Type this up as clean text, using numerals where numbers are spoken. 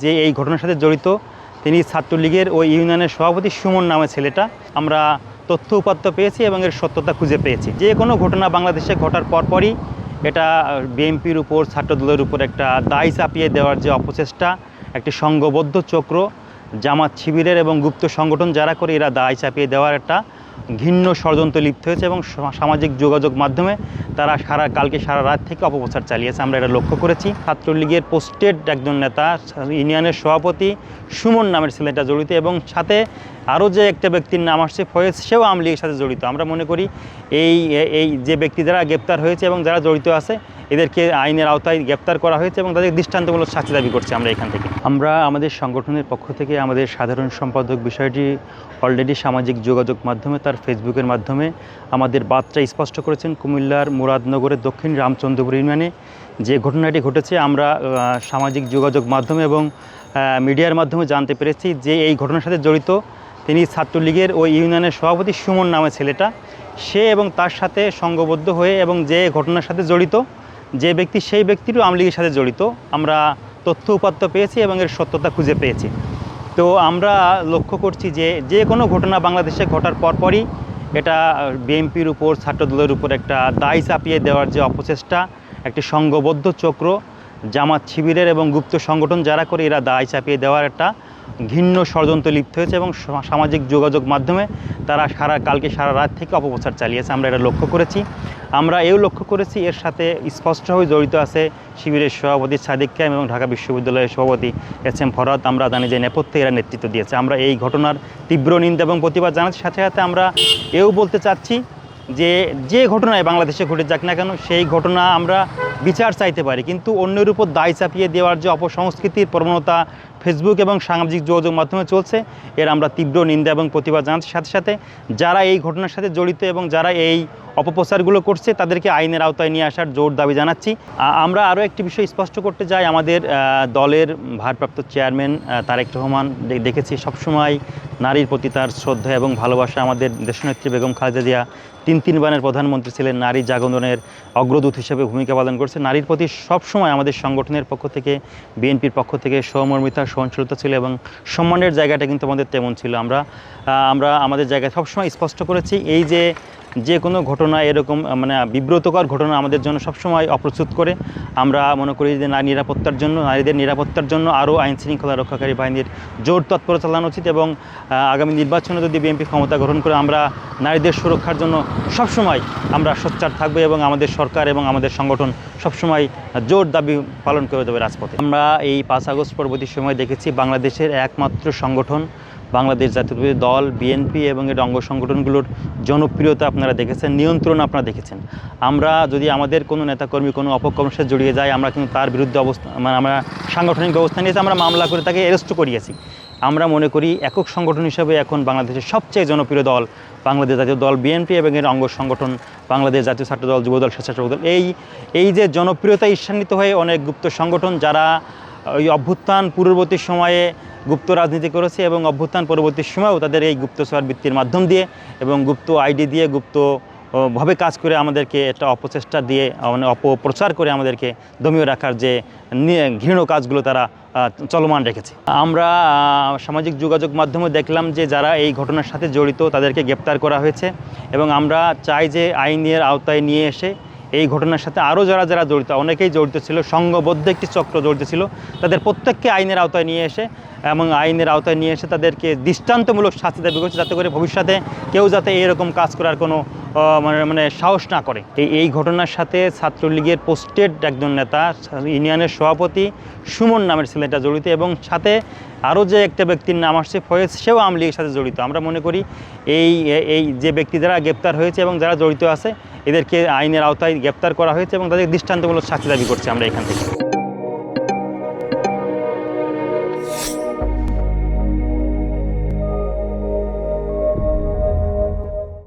যে এই ঘটনার সাথে জড়িত তিনি ছাত্রলীগের ওই ইউনিয়নের সভাপতি সুমন নামে ছেলেটা আমরা তথ্য উপাত্ত পেয়েছি এবং এর সত্যতা খুঁজে পেয়েছি। যে কোনো ঘটনা বাংলাদেশে ঘটার পরপরই এটা বিএনপির উপর ছাত্রদলের উপর একটা দায় চাপিয়ে দেওয়ার যে অপচেষ্টা, একটি সংঘবদ্ধ চক্র জামাত শিবিরের এবং গুপ্ত সংগঠন যারা করে এরা দায় চাপিয়ে দেওয়ার একটা ঘৃণ্য ষড়যন্ত্র লিপ্ত হয়েছে এবং সামাজিক যোগাযোগ মাধ্যমে তারা কালকে সারা রাত থেকে অপপ্রচার চালিয়েছে। আমরা এটা লক্ষ্য করেছি। ছাত্রলীগের পোস্টেড একজন নেতা ইউনিয়নের সভাপতি সুমন নামের ছেলেটা জড়িত এবং সাথে আরও যে একটা ব্যক্তির নাম আসছে ফয়েজ, সেও আওয়ামী লীগের সাথে জড়িত। আমরা মনে করি এই যে ব্যক্তি যারা গ্রেপ্তার হয়েছে এবং যারা জড়িত আছে এদেরকে আইনের আওতায় গ্রেপ্তার করা হয়েছে এবং তাদের দৃষ্টান্তমূলক শাস্তি দাবি করছি। আমরা এখান থেকে আমাদের সংগঠনের পক্ষ থেকে আমাদের সাধারণ সম্পাদক বিষয়টি অলরেডি সামাজিক যোগাযোগ মাধ্যমে তার ফেসবুকের মাধ্যমে আমাদের বার্তা স্পষ্ট করেছেন। কুমিল্লার মুরাদনগরের দক্ষিণ রামচন্দ্রপুর ইউনিয়নে যে ঘটনাটি ঘটেছে আমরা সামাজিক যোগাযোগ মাধ্যমে এবং মিডিয়ার মাধ্যমে জানতে পেরেছি যে এই ঘটনার সাথে জড়িত তিনি ছাত্রলীগের ওই ইউনিয়নের সভাপতি সুমন নামে ছেলেটা, সে এবং তার সাথে সংঘবদ্ধ হয়ে এবং যে ঘটনার সাথে জড়িত যে ব্যক্তি, সেই ব্যক্তিরও আওয়ামী লীগের সাথে জড়িত আমরা তথ্য উপাত্ত পেয়েছি এবং এর সত্যতা খুঁজে পেয়েছি। তো আমরা লক্ষ্য করছি যে কোনো ঘটনা বাংলাদেশে ঘটার পরপরই এটা বিএনপির উপর ছাত্রদলের উপর একটা দায় চাপিয়ে দেওয়ার যে অপচেষ্টা, একটি সংঘবদ্ধ চক্র জামাত শিবিরের এবং গুপ্ত সংগঠন যারা করে এরা দায় চাপিয়ে দেওয়ার একটা ঘৃণ্য ষড়যন্ত্র লিপ্ত হয়েছে এবং সামাজিক যোগাযোগ মাধ্যমে তারা কালকে সারা রাত থেকে অপপ্রচার চালিয়েছে। আমরা এটা লক্ষ্য করেছি। আমরা এও লক্ষ্য করেছি এর সাথে স্পষ্টভাবে জড়িত আছে শিবিরের সভাপতি সাদিক কায়েম এবং ঢাকা বিশ্ববিদ্যালয়ের সভাপতি এস.এম. ফরহাদ। আমরা জানি যে নেপথ্যে এরা নেতৃত্ব দিয়েছে। আমরা এই ঘটনার তীব্র নিন্দা এবং প্রতিবাদ জানাচ্ছি। সাথে সাথে আমরা এও বলতে চাচ্ছি যে ঘটনায় বাংলাদেশে ঘটে যাক না কেন সেই ঘটনা আমরা বিচার চাইতে পারি, কিন্তু অন্যের উপর দায় চাপিয়ে দেওয়ার যে অপসংস্কৃতির প্রবণতা ফেসবুক এবং সামাজিক যোগাযোগ মাধ্যমে চলছে এর আমরা তীব্র নিন্দা এবং প্রতিবাদ জানাচ্ছি। সাথে সাথে যারা এই ঘটনার সাথে জড়িত এবং যারা এই অপপ্রচারগুলো করছে তাদেরকে আইনের আওতায় নিয়ে আসার জোর দাবি জানাচ্ছি। আমরা আরও একটি বিষয় স্পষ্ট করতে চাই, আমাদের দলের ভারপ্রাপ্ত চেয়ারম্যান তারেক রহমান দেখেছি সবসময় নারীর প্রতি তার শ্রদ্ধা এবং ভালোবাসা। আমাদের দেশনেত্রী বেগম খালেদা জিয়া তিনবারের প্রধানমন্ত্রী ছিলেন, নারী জাগরণের অগ্রদূত হিসেবে ভূমিকা পালন করছে। নারীর প্রতি সবসময় আমাদের সংগঠনের পক্ষ থেকে বিএনপির পক্ষ থেকে সহমর্মিতা সহনশীলতা ছিল এবং সম্মানের জায়গাটা কিন্তু আমাদের তেমন ছিল। আমরা আমাদের জায়গায় সবসময় স্পষ্ট করেছি এই যে কোনো ঘটনা এরকম বিব্রতকর ঘটনা আমাদের জন্য সবসময় অপ্রস্তুত করে। আমরা মনে করি যে নারীদের নিরাপত্তার জন্য আরও আইন শৃঙ্খলা রক্ষাকারী বাহিনীর জোর তৎপরতা চালানো উচিত এবং আগামী নির্বাচনে যদি বিএনপি ক্ষমতা গ্রহণ করে আমরা নারীদের সুরক্ষার জন্য সবসময় আমরা সোচ্চার থাকবো এবং আমাদের সরকার এবং আমাদের সংগঠন সবসময় জোর দাবি পালন করে দেবে রাজপথে। আমরা এই 5 আগস্ট পরবর্তী সময় দেখেছি বাংলাদেশের একমাত্র সংগঠন বাংলাদেশ জাতীয়তাবাদী দল বিএনপি এবং এর অঙ্গ সংগঠনগুলোর জনপ্রিয়তা আপনারা দেখেছেন, নিয়ন্ত্রণ আপনারা দেখেছেন। আমরা যদি আমাদের কোনো নেতাকর্মী কোনো অপকর্মের সাথে জড়িয়ে যায় আমরা কিন্তু তার বিরুদ্ধে আমরা সাংগঠনিক ব্যবস্থা নিয়েছি, আমরা মামলা করে তাকে অ্যারেস্ট করিয়েছি। আমরা মনে করি একক সংগঠন হিসেবে এখন বাংলাদেশের সবচেয়ে জনপ্রিয় দল বাংলাদেশ জাতীয় দল বিএনপি এবং এর অঙ্গ সংগঠন বাংলাদেশ জাতীয় ছাত্রদল যুবদল স্বেচ্ছাসেবক দল। এই যে জনপ্রিয়তা ঈর্ষান্বিত হয়ে অনেক গুপ্ত সংগঠন যারা ওই অভ্যুত্থান পূর্ববর্তী সময়ে গুপ্ত রাজনীতি করেছে এবং অভ্যুত্থান পরবর্তী সময়েও তাদের এই গুপ্তচর বৃত্তির মাধ্যম দিয়ে এবং গুপ্ত আইডি দিয়ে গুপ্তভাবে কাজ করে আমাদেরকে একটা অপচেষ্টা দিয়ে অপপ্রচার করে আমাদেরকে দমিয়ে রাখার যে ঘৃণ্য কাজগুলো তারা চলমান রেখেছে। আমরা সামাজিক যোগাযোগ মাধ্যমে দেখলাম যে যারা এই ঘটনার সাথে জড়িত তাদেরকে গ্রেপ্তার করা হয়েছে এবং আমরা চাই যে আইনের আওতায় নিয়ে এসে এই ঘটনার সাথে আরও যারা জড়িত, অনেকেই জড়িত ছিল, সংঘবদ্ধ একটি চক্র জড়িত ছিল, তাদের প্রত্যেককে আইনের আওতায় নিয়ে এসে তাদেরকে দৃষ্টান্তমূলক শাস্তি দাবি করছে, যাতে করে ভবিষ্যতে কেউ যাতে এরকম কাজ করার কোনো সাহস না করে। এই ঘটনার সাথে ছাত্রলীগের পোস্টেড একজন নেতা ইউনিয়নের সভাপতি সুমন নামের ছেলেটা জড়িত এবং সাথে আরও যে একটা ব্যক্তির নাম আসছে ফয়েজ, সেও আওয়ামী লীগের সাথে জড়িত। আমরা মনে করি এই যে ব্যক্তি যারা গ্রেপ্তার হয়েছে এবং যারা জড়িত আছে এদেরকে আইনের আওতায় গ্রেপ্তার করা হয়েছে এবং তাদের দৃষ্টান্তমূলক শাস্তি দাবি করছি আমরা এখান থেকে।